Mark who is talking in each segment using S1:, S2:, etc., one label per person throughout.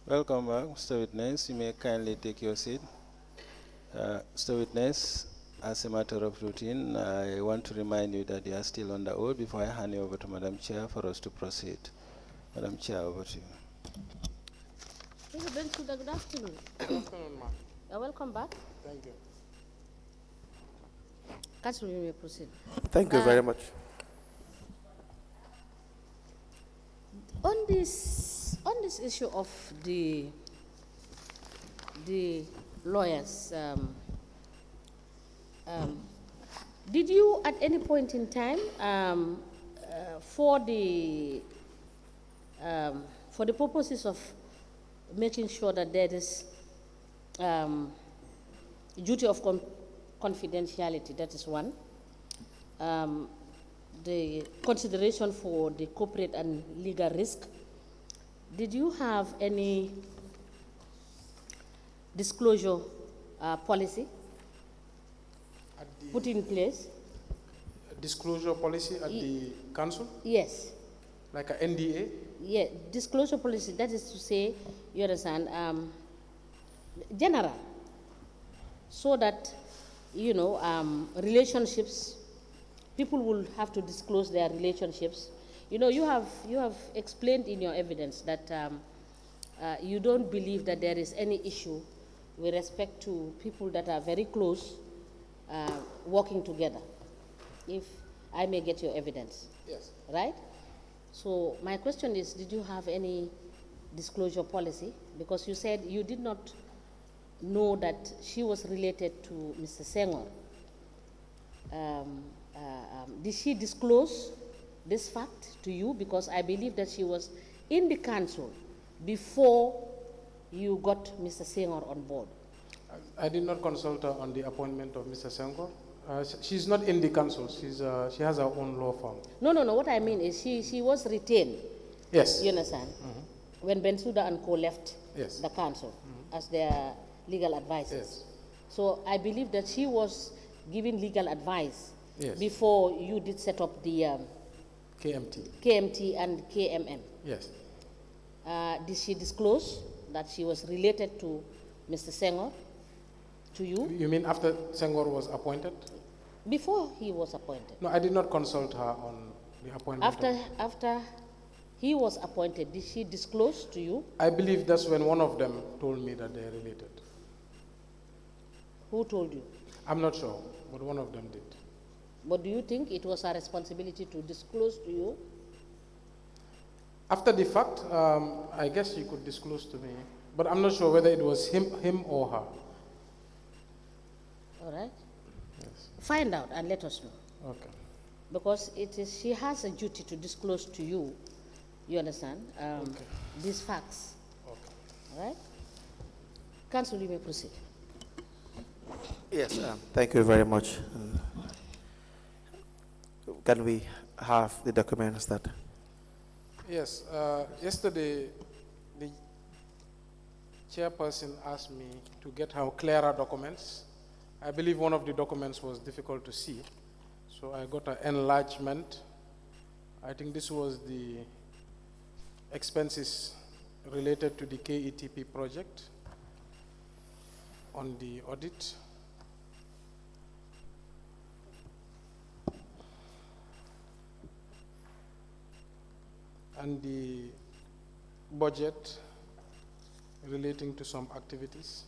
S1: Welcome back, Mr. Witness. You may kindly take your seat. Mr. Witness, as a matter of routine, I want to remind you that you are still on the oath before I hand you over to Madam Chair for us to proceed. Madam Chair, over to you.
S2: Mr. Bensouda, good afternoon.
S3: Good afternoon, ma'am.
S2: Welcome back.
S3: Thank you.
S2: Council, you may proceed.
S4: Thank you very much.
S2: On this issue of the lawyers, did you at any point in time for the purposes of making sure that there is duty of confidentiality, that is one, the consideration for the corporate and legal risk, did you have any disclosure policy put in place?
S3: Disclosure policy at the council?
S2: Yes.
S3: Like a NDA?
S2: Yeah, disclosure policy, that is to say, you understand, general, so that, you know, relationships, people will have to disclose their relationships. You know, you have explained in your evidence that you don't believe that there is any issue with respect to people that are very close working together, if I may get your evidence.
S3: Yes.
S2: Right? So my question is, did you have any disclosure policy? Because you said you did not know that she was related to Mr. Senghor. Did she disclose this fact to you? Because I believe that she was in the council before you got Mr. Senghor on board.
S3: I did not consult her on the appointment of Mr. Senghor. She's not in the council. She has her own law firm.
S2: No. What I mean is she was retained.
S3: Yes.
S2: You understand? When Bensouda and co left the council as their legal advisors.
S3: Yes.
S2: So I believe that she was giving legal advice
S3: Yes.
S2: before you did set up the KMT and KMM.
S3: Yes.
S2: Did she disclose that she was related to Mr. Senghor, to you?
S3: You mean after Senghor was appointed?
S2: Before he was appointed.
S3: No, I did not consult her on the appointment.
S2: After he was appointed, did she disclose to you?
S3: I believe that's when one of them told me that they're related.
S2: Who told you?
S3: I'm not sure, but one of them did.
S2: But do you think it was her responsibility to disclose to you?
S3: After the fact, I guess she could disclose to me, but I'm not sure whether it was him or her.
S2: All right.
S3: Yes.
S2: Find out and let us know.
S3: Okay.
S2: Because she has a duty to disclose to you, you understand, these facts.
S3: Okay.
S2: All right? Council, you may proceed.
S4: Yes, thank you very much. Can we have the documents that?
S3: Yes, yesterday the chairperson asked me to get her clearer documents. I believe one of the documents was difficult to see, so I got an enlargement. I think this was the expenses related to the KETP project on the audit. And the budget relating to some activities.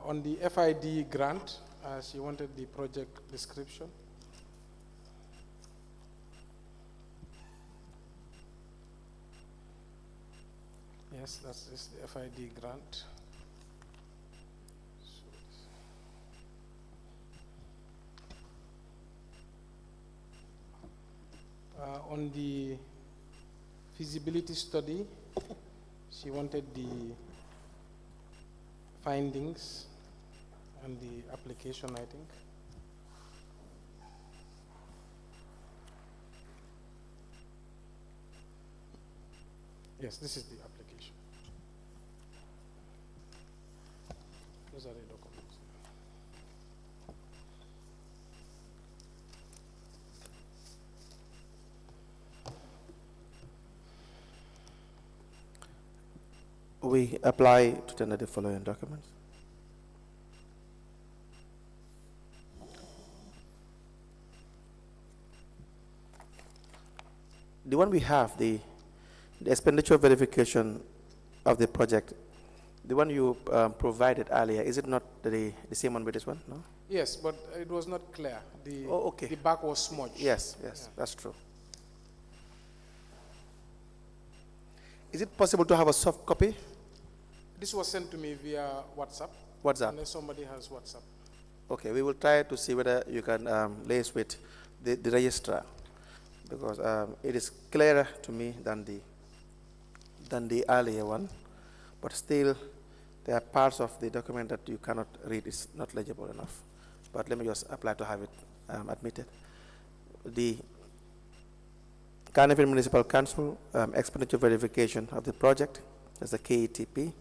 S3: On the FID grant, she wanted the project description. Yes, that's the FID grant. On the feasibility study, she wanted the findings and the application, I think. Yes, this is the application. Those are the documents.
S4: we apply to tender the following documents. The one we have, the expenditure verification of the project, the one you provided earlier, is it not the same one with this one? No?
S3: Yes, but it was not clear.
S4: Oh, okay.
S3: The back was smudged.
S4: Yes, yes, that's true. Is it possible to have a soft copy?
S3: This was sent to me via WhatsApp.
S4: WhatsApp.
S3: Unless somebody has WhatsApp.
S4: Okay, we will try to see whether you can liaise with the registrar, because it is clearer to me than the earlier one, but still there are parts of the document that you cannot read. It's not legible enough. But let me just apply to have it admitted. The Carnival Municipal Council expenditure verification of the project, as the KETP,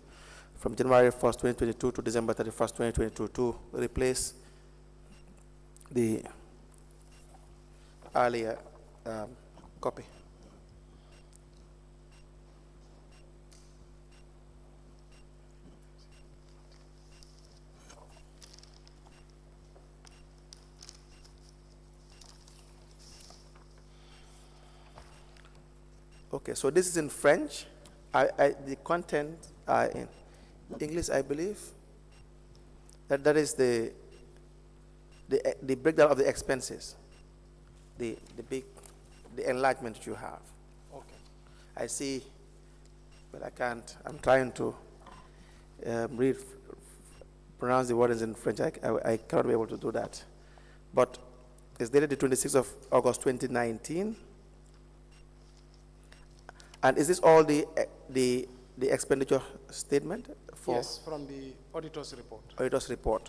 S4: from January 1st, 2022 to December 31st, 2022, to replace the earlier copy. Okay, so this is in French. The content are in English, I believe. That is the breakdown of the expenses, the enlargement you have.
S3: Okay.
S4: I see, but I can't. I'm trying to pronounce the words in French. I cannot be able to do that. But it's dated the 26th of August 2019. And is this all the expenditure statement for?
S3: Yes, from the auditor's report.
S4: Auditor's report.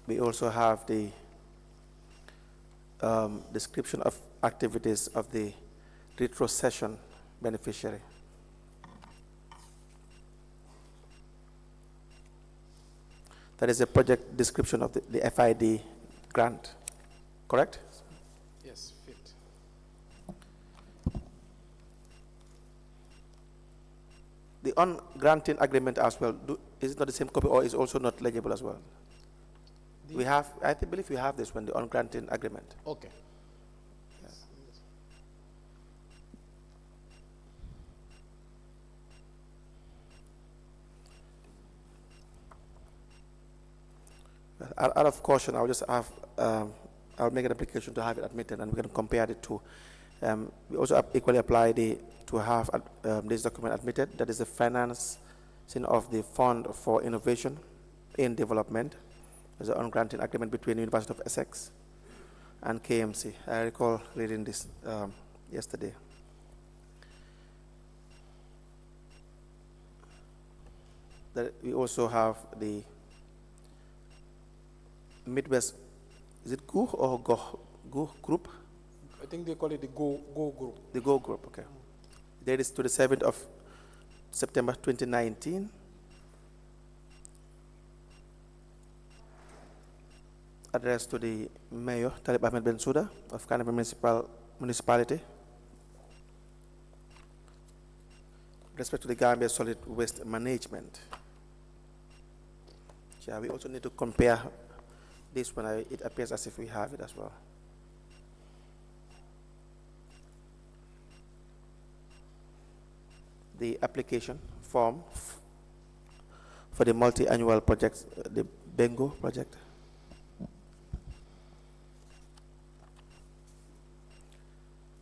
S4: We also have the description of activities of the retrocession beneficiary. That is a project description of the FID grant, correct?
S3: Yes, fit.
S4: The on-granting agreement as well, is it not the same copy, or is also not legible as well? We have, I believe we have this one, the on-granting agreement.
S3: Okay.
S4: Out of caution, I'll just have, I'll make an application to have it admitted, and we can compare the two. We also equally apply to have this document admitted. That is the financing of the Fund for Innovation in Development. There's an on-granting agreement between the University of Essex and KMC. I recall reading this yesterday. That we also have the Midwest, is it GO or GO group?
S3: I think they call it the Go group.
S4: The GO group, okay. That is to the 7th of September 2019. Addressed to the Mayor, Talib Ahmed Bensouda of Carnival Municipality. With respect to the Gambia Solid Waste Management. Yeah, we also need to compare this one. It appears as if we have it as well. The application form for the multi-annual project, the Bengo project.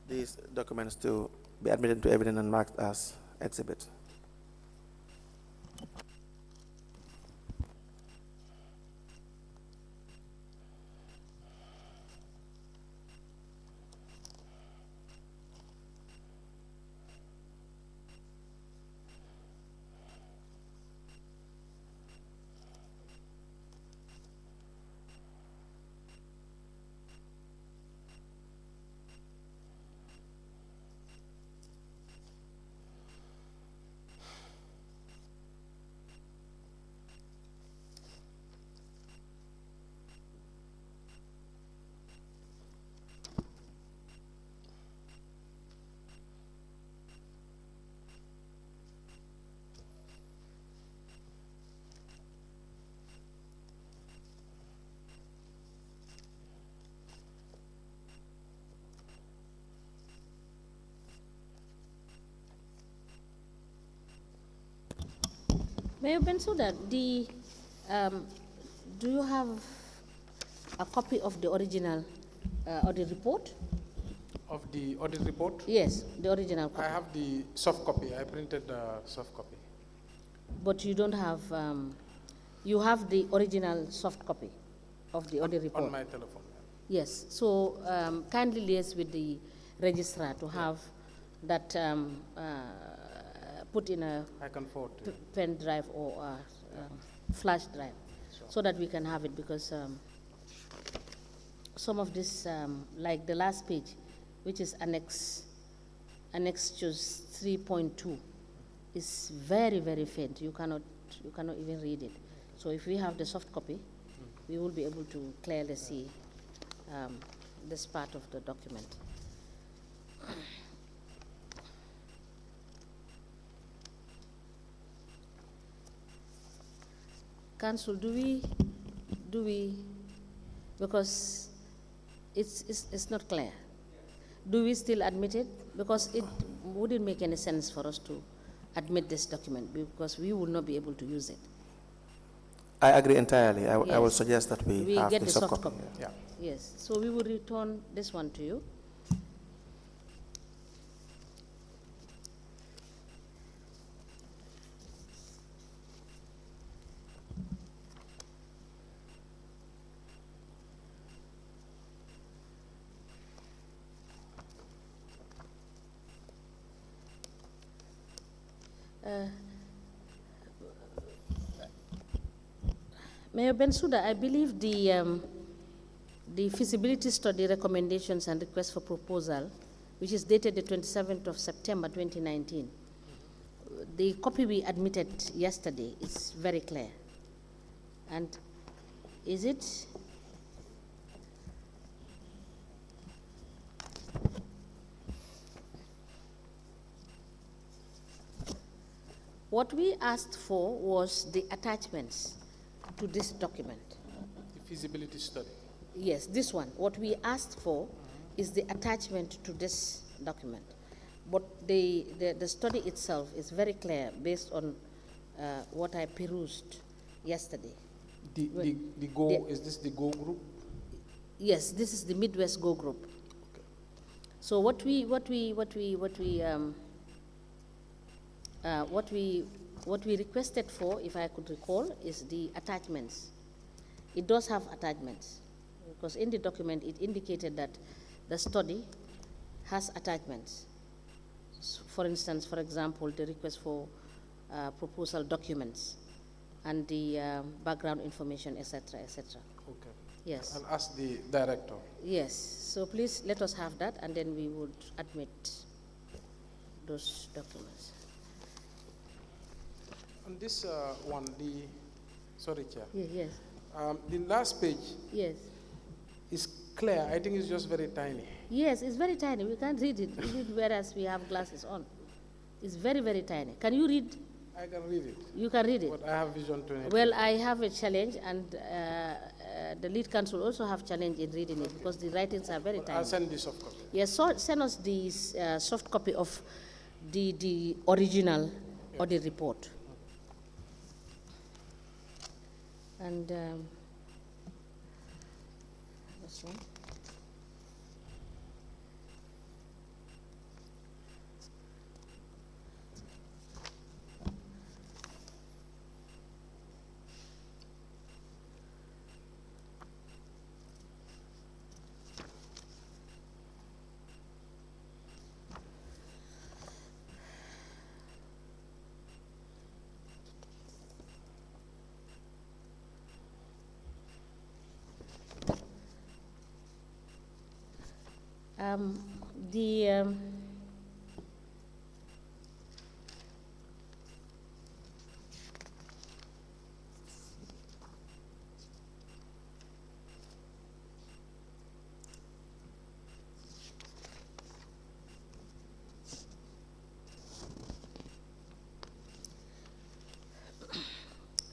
S4: These documents to be admitted to evidence and marked as exhibit.
S2: Mayor Bensouda, do you have a copy of the original audit report?
S3: Of the audit report?
S2: Yes, the original copy.
S3: I have the soft copy. I printed the soft copy.
S2: But you don't have, you have the original soft copy of the audit report?
S3: On my telephone.
S2: Yes, so kindly liaise with the registrar to have that put in a
S3: I can forward to you.
S2: pen drive or flash drive, so that we can have it, because some of this, like the last page, which is annex to 3.2, is very, very faint. You cannot even read it. So if we have the soft copy, we will be able to clearly see this part of the document. Council, do we, because it's not clear. Do we still admit it? Because it wouldn't make any sense for us to admit this document, because we will not be able to use it.
S4: I agree entirely. I will
S2: Yes.
S4: suggest that we have
S2: get
S4: the
S2: the
S4: soft
S2: soft
S4: copy.
S2: copy.
S3: Yeah.
S2: Yes, so we will return this one to you. Mayor Bensouda, I believe the feasibility study recommendations and request for proposal, which is dated the 27th of September 2019, the copy we admitted yesterday is very clear. And is it? What we asked for was the attachments to this document.
S3: The feasibility study.
S2: Yes, this one. What we asked for is the attachment to this document. But the study itself is very clear based on what I perused yesterday.
S3: The Go, is this the Go group?
S2: Yes, this is the Midwest Go Group.
S3: Okay.
S2: So what we requested for, if I could recall, is the attachments. It does have attachments, because in the document it indicated that the study has attachments. For instance, for example, the request for proposal documents and the background information, etc., etc.
S3: Okay.
S2: Yes.
S3: I'll ask the director.
S2: Yes. So please let us have that, and then we would admit those documents.
S3: On this one, sorry, Chair.
S2: Yes.
S3: The last page
S2: Yes.
S3: is clear. I think it's just very tiny.
S2: Yes, it's very tiny. We can't read it, even whereas we have glasses on. It's very, very tiny. Can you read?
S3: I can read it,
S2: You can read it.
S3: but I have vision 20.
S2: Well, I have a challenge, and the lead counsel also have challenge in reading it, because the writings are very tiny.
S3: I'll send this soft copy.
S2: Yes, so send us the soft copy of the original audit report. And this one.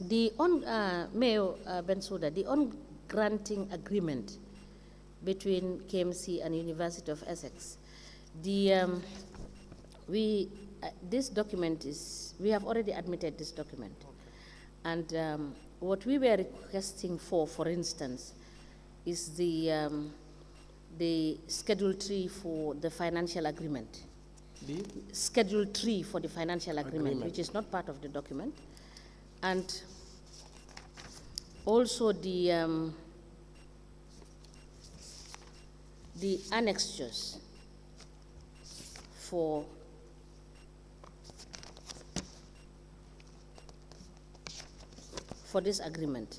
S2: The Mayor Bensouda, the on-granting agreement between KMC and University of Essex. This document is, we have already admitted this document. Okay. And what we were requesting for instance, is the Schedule 3 for the financial agreement.
S3: The
S2: Schedule 3 for the financial agreement, which
S3: Agreement.
S2: is not part of the document. And also the annexures for this agreement.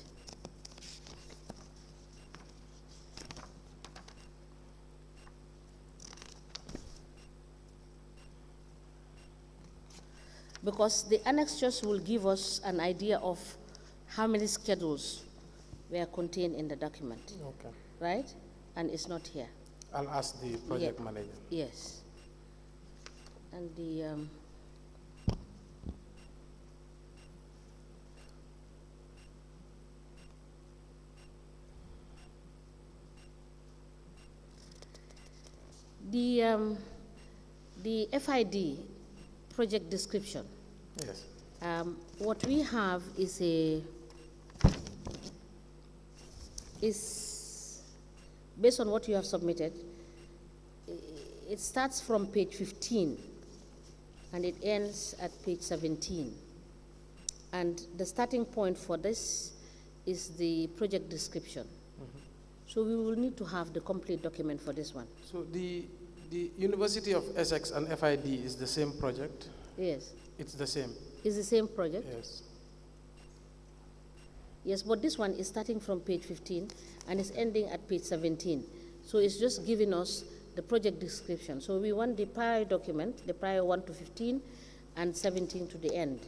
S2: Because the annexures will give us an idea of how many schedules were contained in the document,
S3: Okay.
S2: right? And it's not here.
S3: I'll ask the project manager.
S2: Yes. And the FID project description.
S3: Yes.
S2: What we have is based on what you have submitted. It starts from page 15 and it ends at page 17. And the starting point for this is the project description. So we will need to have the complete document for this one.
S3: So the University of Essex and FID is the same project?
S2: Yes.
S3: It's the same?
S2: It's the same project?
S3: Yes.
S2: Yes, but this one is starting from page 15 and is ending at page 17. So it's just giving us the project description. So we want the prior document, the prior 1 to 15 and 17 to the end.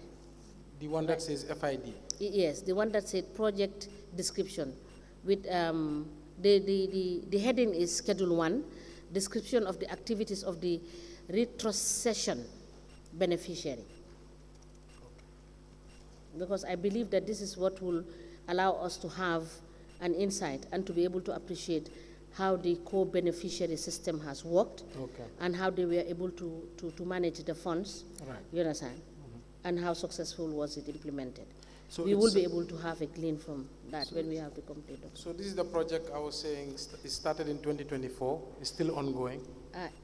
S3: The one that says FID?
S2: Yes, the one that said project description with the heading is Schedule 1, description of the activities of the retrocession beneficiary. Because I believe that this is what will allow us to have an insight and to be able to appreciate how the co-beneficiary system has worked,
S3: Okay.
S2: and how they were able to manage the funds,
S3: Right.
S2: you understand, and how successful was it implemented.
S3: So
S2: We will
S3: it's-
S2: be able to have a glean from that when we have the complete document.
S3: So this is the project I was saying, it started in 2024, it's still ongoing?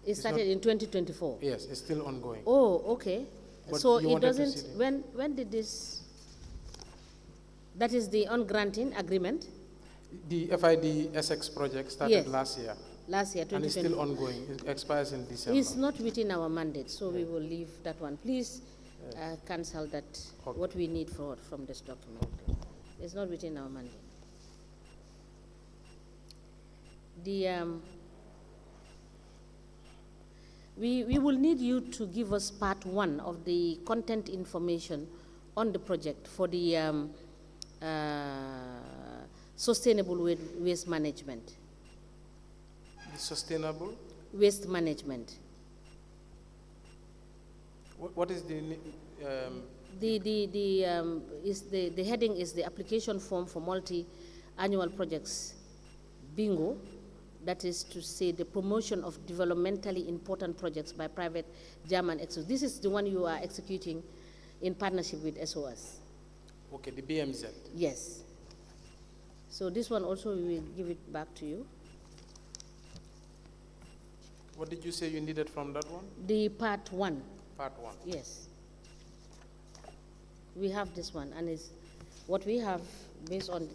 S2: It started in 2024?
S3: Yes, it's still ongoing.
S2: Oh, okay.
S3: But
S2: So
S3: you
S2: it
S3: wanted to
S2: doesn't,
S3: see the-
S2: when did this, that is the on-granting agreement?
S3: The FID Essex project started
S2: Yes.
S3: last year,
S2: Last year,
S3: and it's
S2: 2020.
S3: still ongoing, it expires in December.
S2: It's not within our mandate, so we will leave that one. Please cancel that,
S3: Okay.
S2: what we need from this document. It's not within our mandate. We will need you to give us part 1 of the content information on the project for the sustainable waste management.
S3: The sustainable?
S2: Waste management.
S3: What is the,
S2: The heading is the application form for multi-annual projects, bingo. That is to say the promotion of developmentally important projects by private German experts. This is the one you are executing in partnership with SOS.
S3: okay, the BMZ?
S2: Yes. So this one also we will give it back to you.
S3: What did you say you needed from that one?
S2: The part 1,
S3: Part 1.
S2: yes. We have this one, and it's what we have based on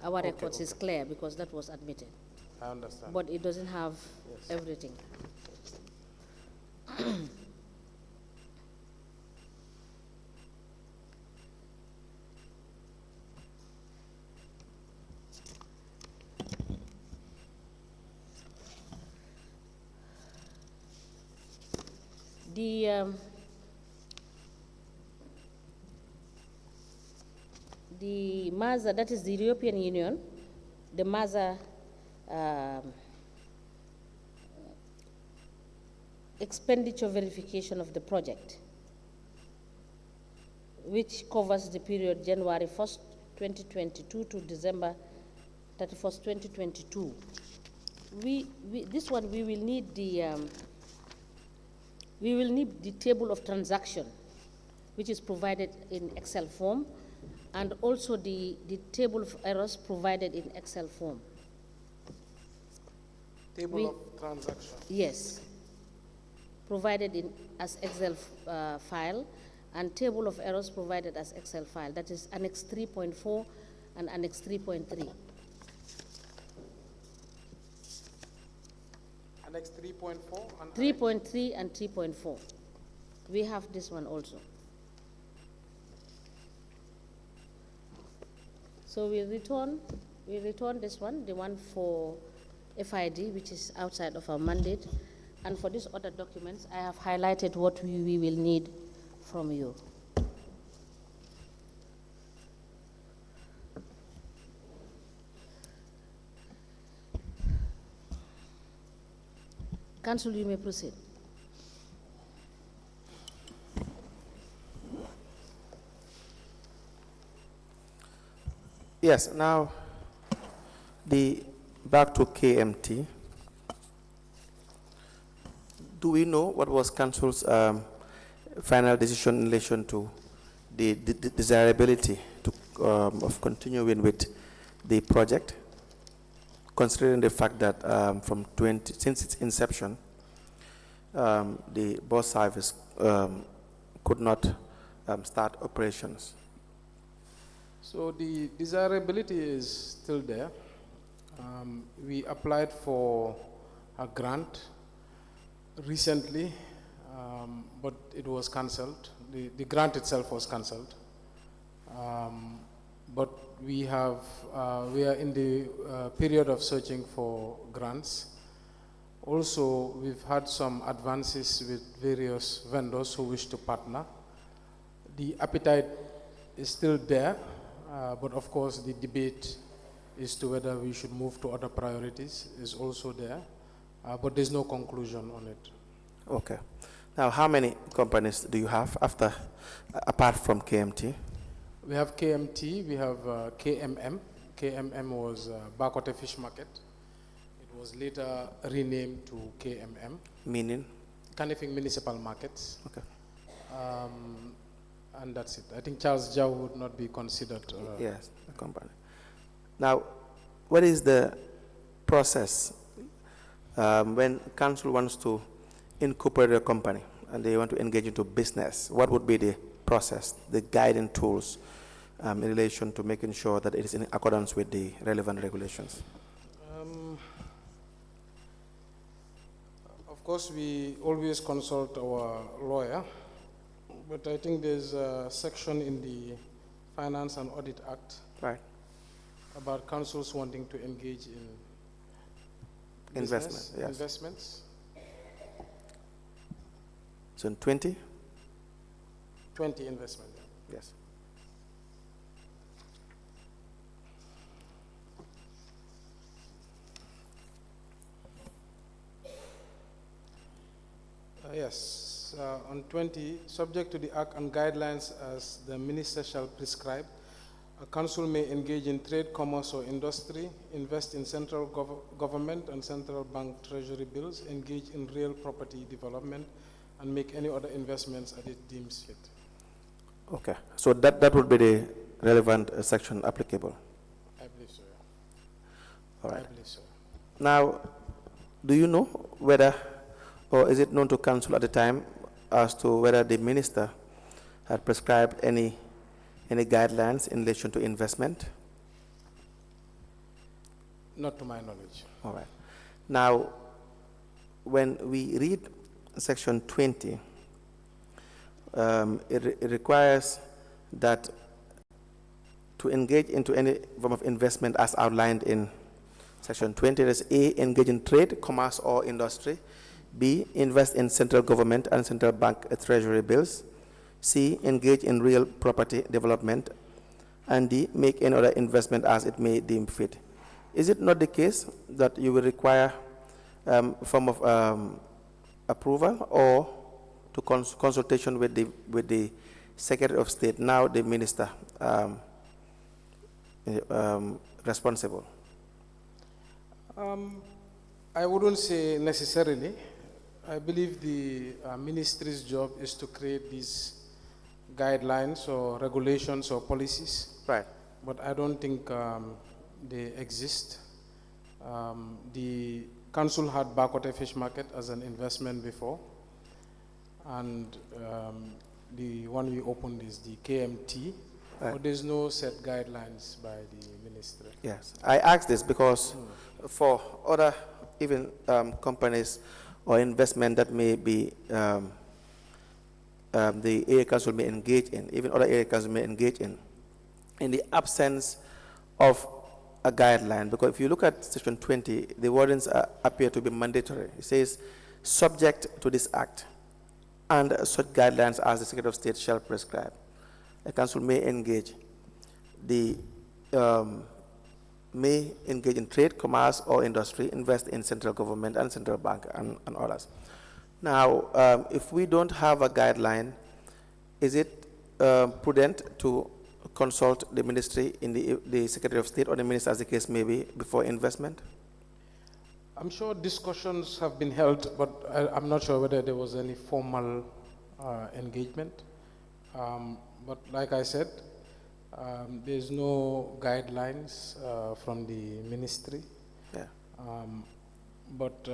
S2: our
S3: Okay,
S2: records is
S3: okay.
S2: clear because that was admitted.
S3: I understand.
S2: But it doesn't have
S3: Yes.
S2: everything. The MAZA, that is the European Union, the MAZA expenditure verification of the project, which covers the period January 1st, 2022 to December 31st, 2022. This one, we will need the table of transaction, which is provided in Excel form, and also the table of errors provided in Excel form.
S3: Table of transaction.
S2: Yes, provided in as Excel file, and table of errors provided as Excel file. That is Annex 3.4 and Annex 3.3.
S3: Annex 3.4 and
S2: 3.3 and 3.4. We have this one also. So we return this one, the one for FID, which is outside of our mandate. And for these other documents, I have highlighted what we will need from you. Council, you may proceed.
S4: Yes, now back to KMT. Do we know what was Council's final decision in relation to the desirability of continuing with the project, considering the fact that since its inception, the bus service could not start operations?
S3: So the desirability is still there. We applied for a grant recently, but it was cancelled. The grant itself was cancelled. But we are in the period of searching for grants. Also, we've had some advances with various vendors who wish to partner. The appetite is still there, but of course the debate as to whether we should move to other priorities is also there, but there's no conclusion on it.
S4: Okay. Now, how many companies do you have apart from KMT?
S3: We have KMT, we have KMM. KMM was Bakote Fish Market. It was later renamed to KMM.
S4: Meaning?
S3: Kanifing Municipal Markets.
S4: Okay.
S3: And that's it. I think Charles Jau would not be considered.
S4: Yes, a company. Now, what is the process when council wants to incorporate a company and they want to engage into business? What would be the process, the guiding tools in relation to making sure that it is in accordance with the relevant regulations?
S3: Of course, we always consult our lawyer, but I think there's a section in the Finance and Audit Act about councils wanting to engage in
S4: investment, yes.
S3: Investments.
S4: So in 20?
S3: 20 investment.
S4: Yes.
S3: Yes, on 20, subject to the Act and guidelines as the minister shall prescribe, a council may engage in trade, commerce, or industry, invest in central government and central bank treasury bills, engage in real property development, and make any other investments as it deems fit.
S4: Okay, so that would be the relevant section applicable.
S3: I believe so, yeah.
S4: All right.
S3: I believe so.
S4: Now, do you know whether, or is it known to council at the time as to whether the minister had prescribed any guidelines in relation to investment?
S3: Not to my knowledge.
S4: All right. Now, when we read section 20, it requires that to engage into any form of investment as outlined in section 20, there's A, engage in trade, commerce, or industry. B, invest in central government and central bank treasury bills. C, engage in real property development. And D, make any other investment as it may deem fit. Is it not the case that you will require a form of approval or to consultation with the Secretary of State, now the minister responsible?
S3: I wouldn't say necessarily. I believe the ministry's job is to create these guidelines or regulations or policies,
S4: Right.
S3: but I don't think they exist. The council had Bakote Fish Market as an investment before, and the one we opened is the KMT,
S4: Right.
S3: but there's no set guidelines by the ministry.
S4: Yes, I ask this because for other even companies or investment that may be the area council may engage in, even other area council may engage in the absence of a guideline. Because if you look at section 20, the wordings appear to be mandatory. It says, subject to this act and such guidelines as the Secretary of State shall prescribe. A council may engage may engage in trade, commerce, or industry, invest in central government and central bank and others. Now, if we don't have a guideline, is it prudent to consult the ministry in the Secretary of State or the minister, as the case may be, before investment?
S3: I'm sure discussions have been held, but I'm not sure whether there was any formal engagement. But like I said, there's no guidelines from the ministry.
S4: Yeah.
S3: But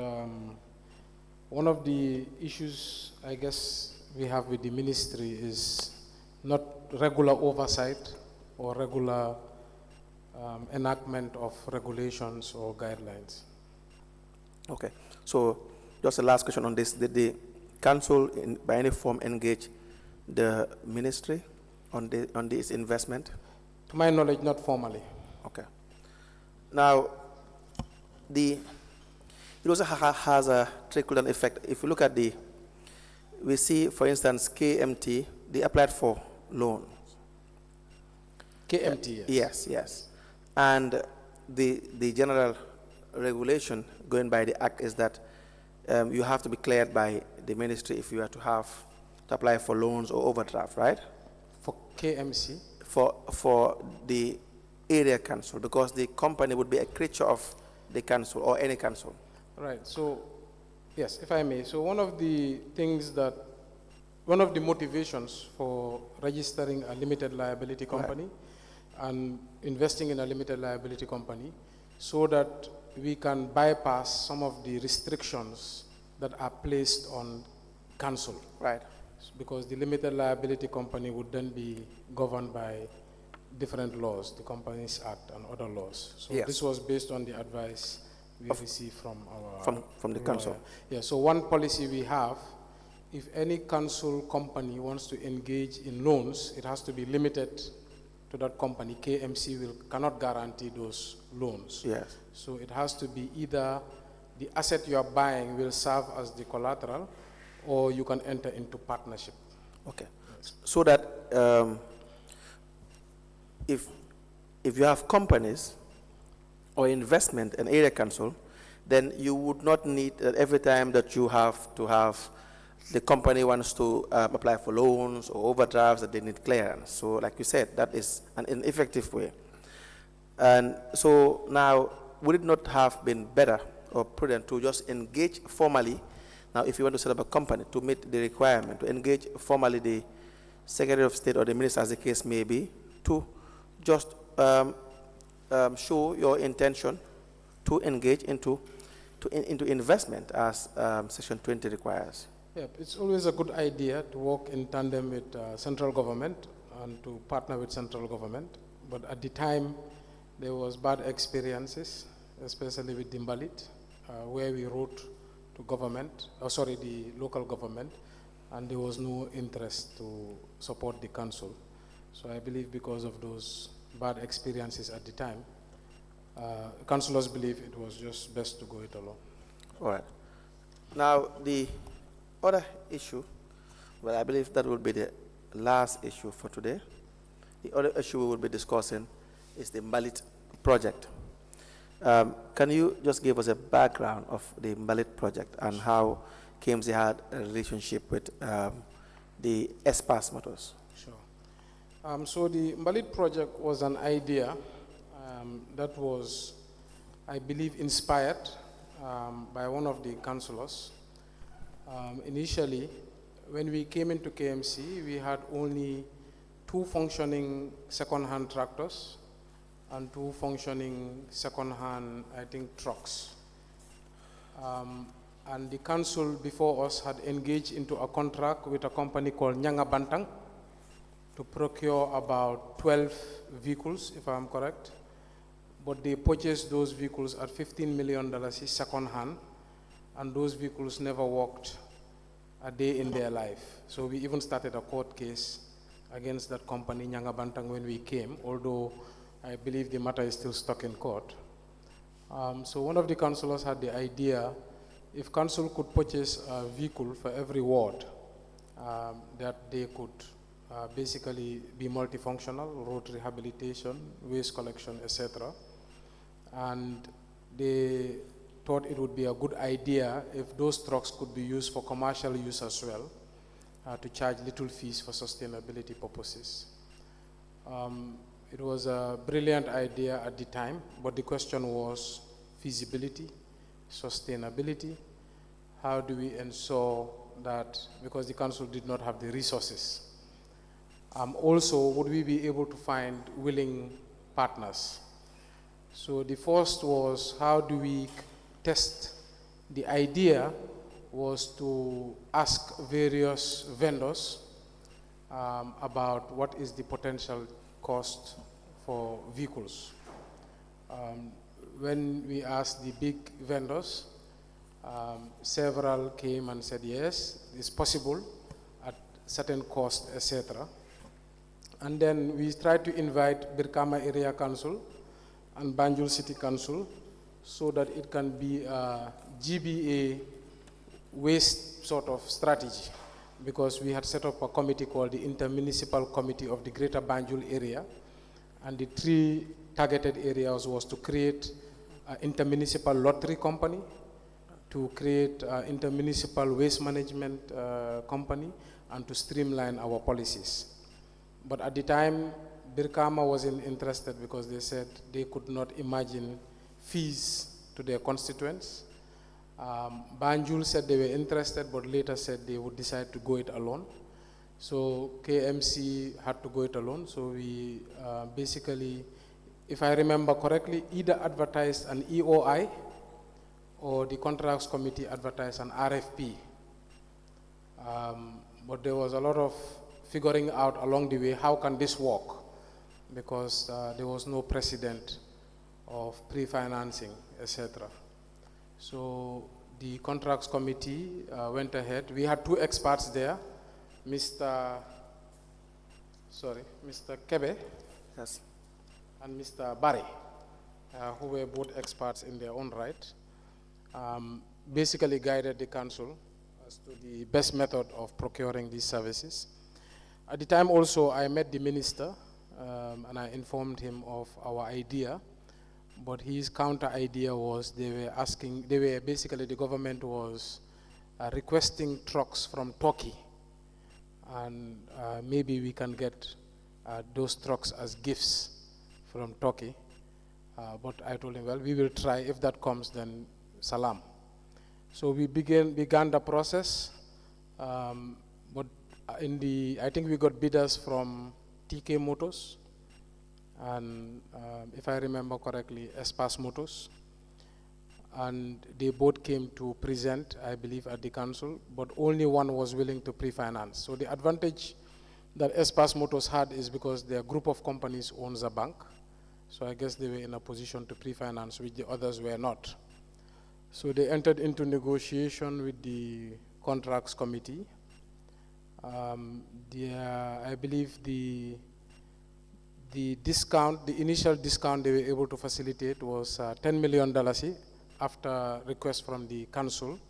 S3: one of the issues, I guess, we have with the ministry is not regular oversight or regular enactment of regulations or guidelines.
S4: Okay. So just a last question on this. Did the council by any form engage the ministry on this investment?
S3: To my knowledge, not formally.
S4: Okay. Now, it also has a trickle-down effect. If you look at we see, for instance, KMT, they applied for loans.
S3: KMT, yes.
S4: Yes. And the general regulation going by the act is that you have to be cleared by the ministry if you are to apply for loans or overdraft, right?
S3: For KMC?
S4: For the area council, because the company would be a creature of the council or any council.
S3: Right. So, yes, if I may. So one of the motivations for registering a limited liability company and investing in a limited liability company, so that we can bypass some of the restrictions that are placed on council.
S4: Right.
S3: Because the limited liability company would then be governed by different laws, the Companies Act and other laws. So
S4: yes.
S3: This was based on the advice we received from our
S4: from the council.
S3: Yeah. So one policy we have, if any council company wants to engage in loans, it has to be limited to that company. KMC cannot guarantee those loans.
S4: Yes.
S3: So it has to be either the asset you are buying will serve as the collateral, or you can enter into partnership.
S4: Okay. Yes. So that if you have companies or investment in area council, then you would not need every time that you have to have the company wants to apply for loans or overdrafts that they need clearance. So like you said, that is an ineffective way. And so now, would it not have been better or prudent to just engage formally? Now, if you want to set up a company to meet the requirement, to engage formally the Secretary of State or the Minister, as the case may be, to just show your intention to engage into investment as Section 20 requires.
S3: Yeah, it's always a good idea to work in tandem with central government and to partner with central government. But at the time, there was bad experiences, especially with Dimbalit, where we wrote to the local government, and there was no interest to support the council. So I believe because of those bad experiences at the time, councillors believe it was just best to go it alone.
S4: All right. Now, the other issue, well, I believe that will be the last issue for today. The other issue we will be discussing is the Mbalit project. Can you just give us a background of the Mbalit project and how KMC had a relationship with the Espas Motors?
S3: Sure. So the Mbalit project was an idea that was, I believe, inspired by one of the councillors. Initially, when we came into KMC, we had only 2 functioning second-hand tractors and 2 functioning second-hand, I think, trucks. And the council before us had engaged into a contract with a company called Nyanga Bantang to procure about 12 vehicles, if I'm correct. But they purchased those vehicles at $15 million second-hand, and those vehicles never walked a day in their life. So we even started a court case against that company, Nyanga Bantang, when we came, although I believe the matter is still stuck in court. So one of the councillors had the idea, if council could purchase a vehicle for every ward, that they could basically be multifunctional, road rehabilitation, waste collection, etc. And they thought it would be a good idea if those trucks could be used for commercial use as well, to charge little fees for sustainability purposes. It was a brilliant idea at the time, but the question was feasibility, sustainability. How do we ensure that, because the council did not have the resources. Also, would we be able to find willing partners? So the first was, how do we test? The idea was to ask various vendors about what is the potential cost for vehicles. When we asked the big vendors, several came and said, yes, it's possible at certain cost, etc. And then we tried to invite Birkama Area Council and Banjul City Council so that it can be a GBA waste sort of strategy, because we had set up a committee called the Intermunicipal Committee of the Greater Banjul area, and the 3 targeted areas was to create an intermunicipal lottery company, to create an intermunicipal waste management company, and to streamline our policies. But at the time, Birkama wasn't interested because they said they could not imagine fees to their constituents. Banjul said they were interested, but later said they would decide to go it alone. So KMC had to go it alone. So we basically, if I remember correctly, either advertised an EOI or the contracts committee advertised an RFP. But there was a lot of figuring out along the way, how can this work? Because there was no precedent of pre-financing, etc. So the contracts committee went ahead. We had 2 experts there, Mr. Kebe,
S4: Yes.
S3: and Mr. Barry, who were both experts in their own right, basically guided the council as to the best method of procuring these services. At the time also, I met the minister and I informed him of our idea, but his counter idea was basically the government was requesting trucks from Turkey, and maybe we can get those trucks as gifts from Turkey. But I told him, well, we will try. If that comes, then salam. So we began the process, but I think we got bidders from TK Motors, and if I remember correctly, Espas Motors, and they both came to present, I believe, at the council, but only one was willing to pre-finance. So the advantage that Espas Motors had is because their group of companies owns a bank, so I guess they were in a position to pre-finance, which the others were not. So they entered into negotiation with the contracts committee. I believe the discount, the initial discount they were able to facilitate was $10 million after request from the council,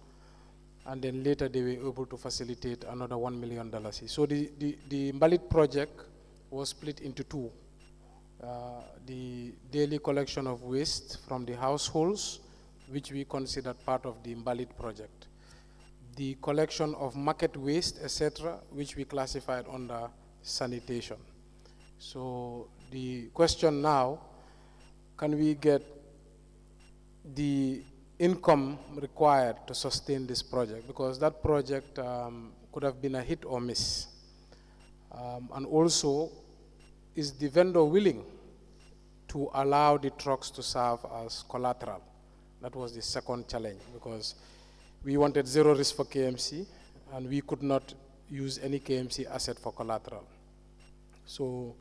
S3: and then later they were able to facilitate another $1 million. So the Mbalit project was split into 2. The daily collection of waste from the households, which we considered part of the Mbalit project. The collection of market waste, etc., which we classified under sanitation. So the question now, can we get the income required to sustain this project? Because that project could have been a hit or miss. And also, is the vendor willing to allow the trucks to serve as collateral? That was the second challenge, because we wanted zero risk for KMC, and we could not use any KMC asset for collateral. So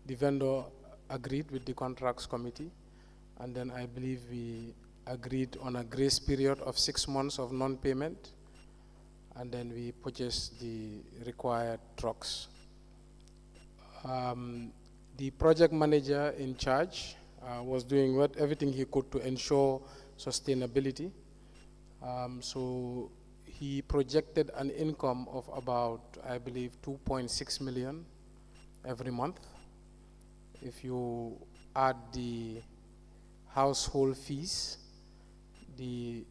S3: the vendor agreed with the contracts committee, and then I believe we agreed on a grace period of 6 months of non-payment, and then we purchased the required trucks. The project manager in charge was doing everything he could to ensure sustainability. So he projected an income of about, I believe, 2.6 million every month. If you add the household fees, the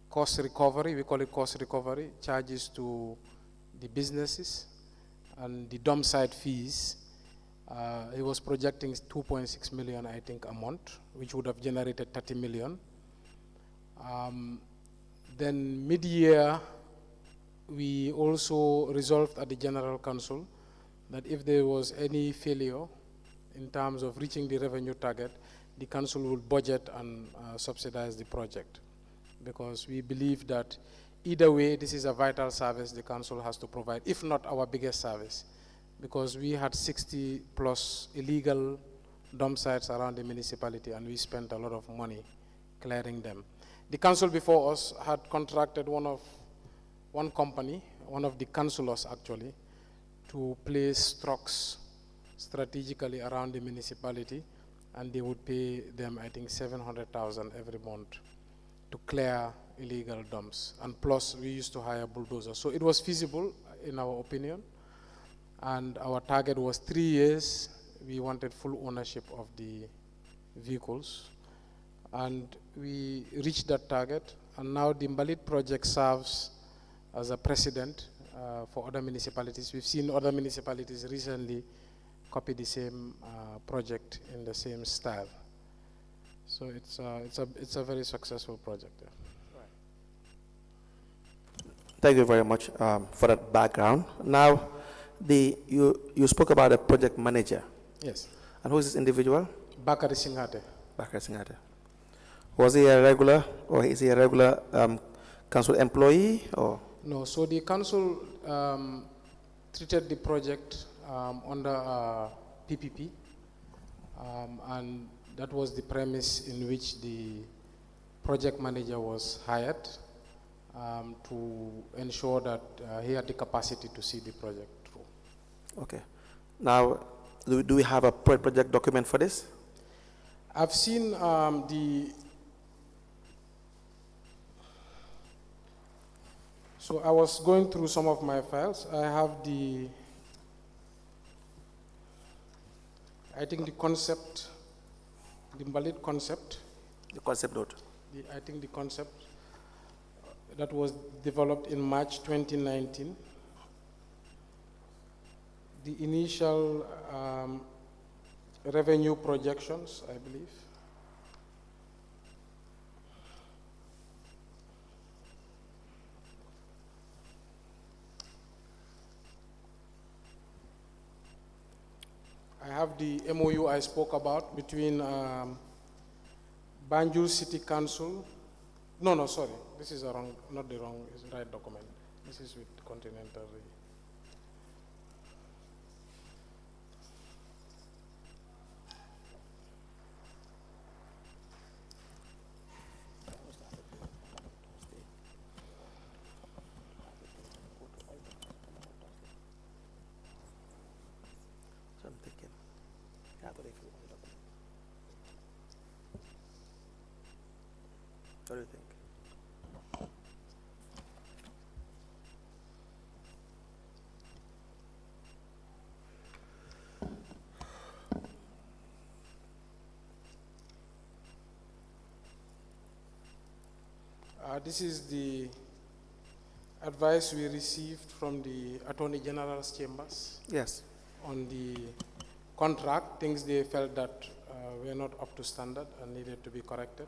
S3: cost recovery, we call it cost recovery, charges to the businesses, and the dump site fees, he was projecting 2.6 million, I think, a month, which would have generated 30 million. Then mid-year, we also resolved at the General Council that if there was any failure in terms of reaching the revenue target, the council would budget and subsidize the project, because we believe that either way, this is a vital service the council has to provide, if not our biggest service, because we had 60 plus illegal dump sites around the municipality, and we spent a lot of money clearing them. The council before us had contracted one company, one of the councillors actually, to place trucks strategically around the municipality, and they would pay them, I think, 700,000 every month to clear illegal dumps. And plus, we used to hire bulldozers. So it was feasible, in our opinion. And our target was 3 years. We wanted full ownership of the vehicles. And we reached that target. And now the Mbalit project serves as a precedent for other municipalities. We've seen other municipalities recently copy the same project in the same style. So it's a very successful project. Yeah.
S4: Thank you very much for that background. Now, you spoke about a project manager.
S3: Yes.
S4: And who is this individual?
S3: Bakari Singhate.
S4: Bakari Singhate. Was he a regular, or is he a regular council employee, or?
S3: No, so the council treated the project under PPP, and that was the premise in which the project manager was hired to ensure that he had the capacity to see the project through.
S4: Okay. Now, do we have a project document for this?
S3: I've seen so I was going through some of my files. I have I think the concept, the Mbalit concept.
S4: The concept note.
S3: I think the concept that was developed in March 2019. The initial revenue projections, I believe. I have the MOU I spoke about between Banjul City Council. No, sorry. This is not the right document. This is with Continental.
S4: What do you think?
S3: This is the advice we received from the Attorney General's chambers.
S4: Yes.
S3: On the contract, things they felt that were not up to standard and needed to be corrected.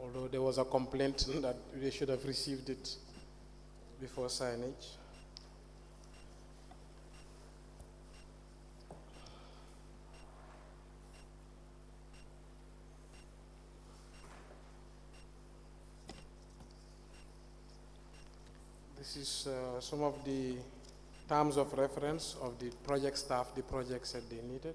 S3: Although there was a complaint that they should have received it before signage. This is some of the terms of reference of the project staff, the projects that they needed.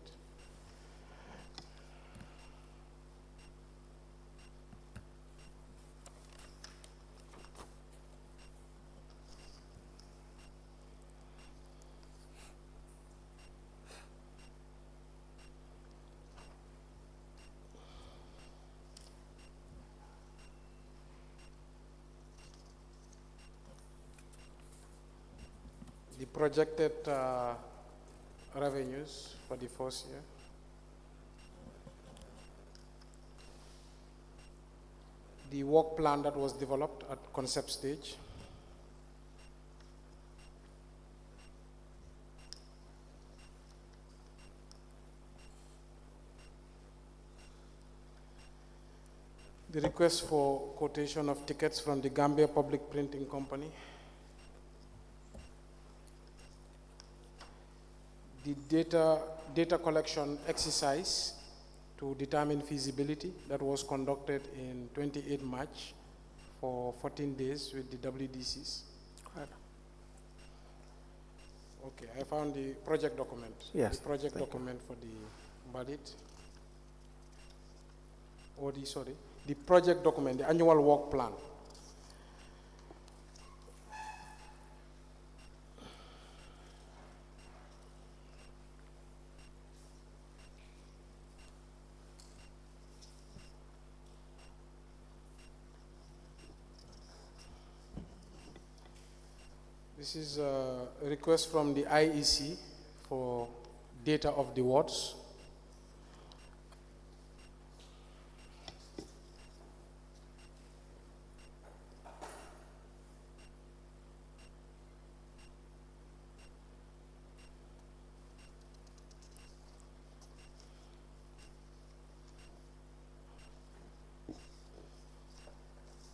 S3: The projected revenues for the first year. The work plan that was developed at concept stage. The request for quotation of tickets from the Gambia Public Printing Company. The data collection exercise to determine feasibility that was conducted in 28 March for 14 days with the WDCs.
S4: Right.
S3: Okay, I found the project document.
S4: Yes,
S3: The project document for the ballot. Or the project document, the annual work plan. This is a request from the IEC for data of the wards.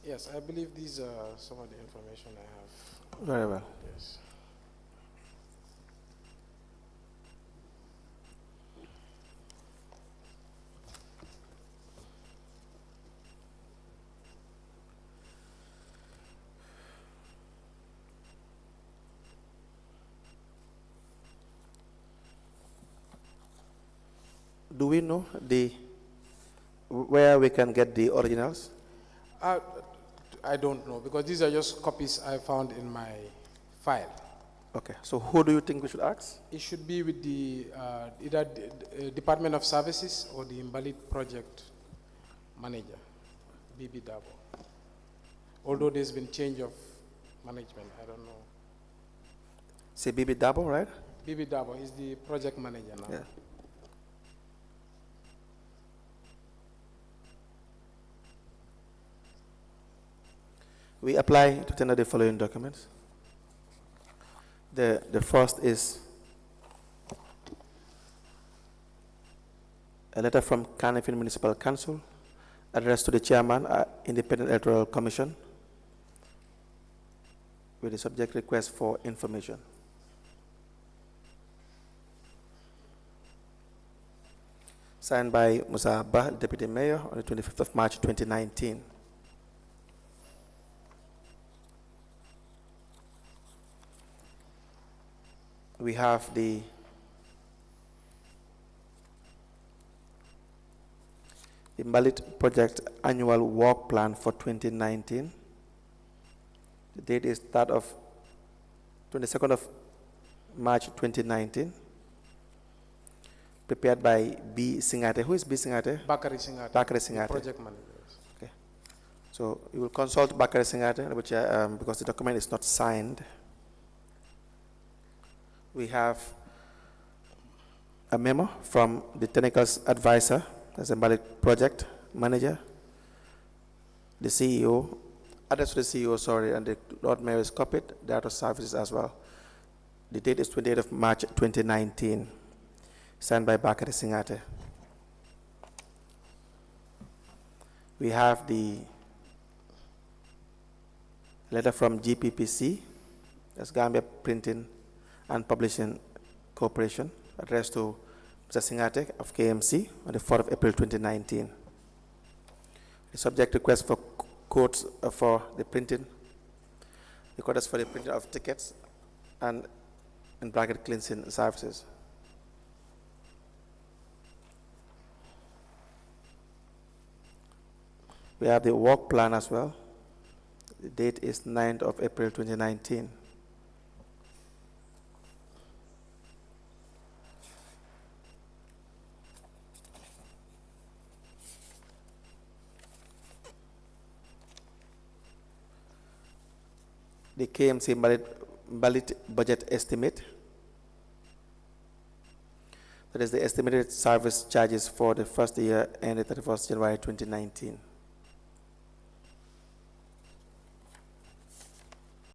S3: Yes, I believe these are some of the information I have.
S4: Very well.
S3: Yes.
S4: Do we know where we can get the originals?
S3: I don't know, because these are just copies I found in my file.
S4: Okay, so who do you think we should ask?
S3: It should be with the either Department of Services or the Invalid Project Manager, BB Dabo. Although there's been change of management, I don't know.
S4: Say BB Dabo, right?
S3: BB Dabo is the project manager now.
S4: Yeah. We apply to tender the following documents. The first is a letter from Carnifing Municipal Council addressed to the Chairman, Independent Electoral Commission, with the subject request for information. Signed by Musa Bah, Deputy Mayor, on the 25th of March 2019. We have the Invalid Project Annual Work Plan for 2019. The date is that of 22nd of March 2019. Prepared by B. Singate. Who is B. Singate?
S3: Bakari Singate.
S4: Bakari Singate.
S3: Project manager.
S4: Okay. So you will consult Bakari Singate, which because the document is not signed. We have a memo from the technical advisor, that's a project manager, the CEO, address to the CEO, sorry, and the Lord Mayor is copied, Director of Services as well. The date is 28th of March 2019, signed by Bakari Singate. We have the letter from GPPC, That's Gambia Printing and Publishing Corporation, addressed to Mr. Singatek of KMC on the 4th of April 2019. The subject request for quotes for the printing, the quotas for the printing of tickets and in bracket cleansing services. We have the work plan as well. The date is 9th of April 2019. The KMC valid budget estimate. That is the estimated service charges for the first year ended 31st January 2019.